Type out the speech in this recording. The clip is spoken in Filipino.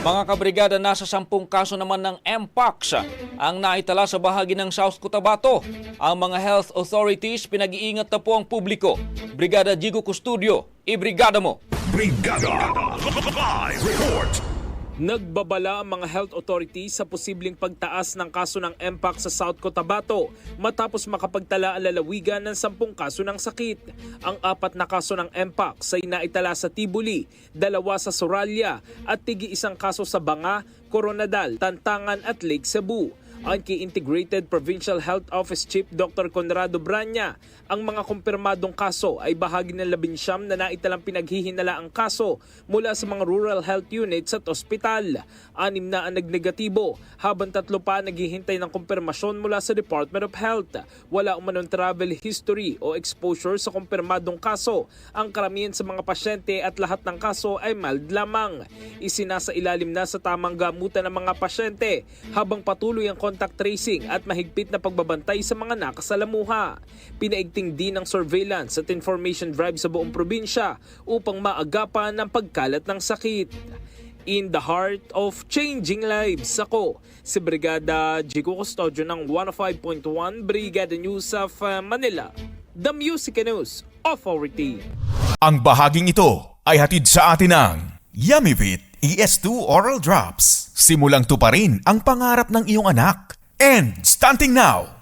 Mga kabrigada, nasa 10 kaso naman ng Mpox ang naitala sa bahagi ng South Cotabato. Ang mga health authorities pinag-iingat na po ang publiko. Brigada Jigo Custodio, ibrigada mo! Brigada Live Report. Nagbabala ang mga health authorities sa posibleng pagtaas ng kaso ng Mpox sa South Cotabato matapos makapagtala ang lalawigan ng 10 kaso ng sakit. Ang 4 na kaso ng Mpox ay naitala sa Tibuli, 2 sa Soralia at tig-1 kaso sa Banga, Coronadal, Tantangan at Lake Cebu. Ang kay Integrated Provincial Health Office Chief Dr. Conrado Branya, ang mga kumpirmadong kaso ay bahagi ng 19 na naitalang pinaghihinala ang kaso mula sa mga rural health units at ospital. 6 na ang nagnegatibo, habang 3 pa naghihintay ng kumpirmasyon mula sa Department of Health. Wala umanong travel history o exposure sa kumpirmadong kaso. Ang karamihan sa mga pasyente at lahat ng kaso ay mild lamang. Isinasailalim na sa tamang gamutan ng mga pasyente habang patuloy ang contact tracing at mahigpit na pagbabantay sa mga nakasalamuha. Pinaigting din ang surveillance at information drive sa buong probinsya upang maagapan ang pagkalat ng sakit. In the heart of changing lives, ako si Brigada Jigo Custodio ng 105.1 Brigada News of Manila, The Music News Authority. Ang bahaging ito ay hatid sa atin ng Yummyvit ES2 Oral Drops. Simulang tuparin ang pangarap ng iyong anak. And starting now,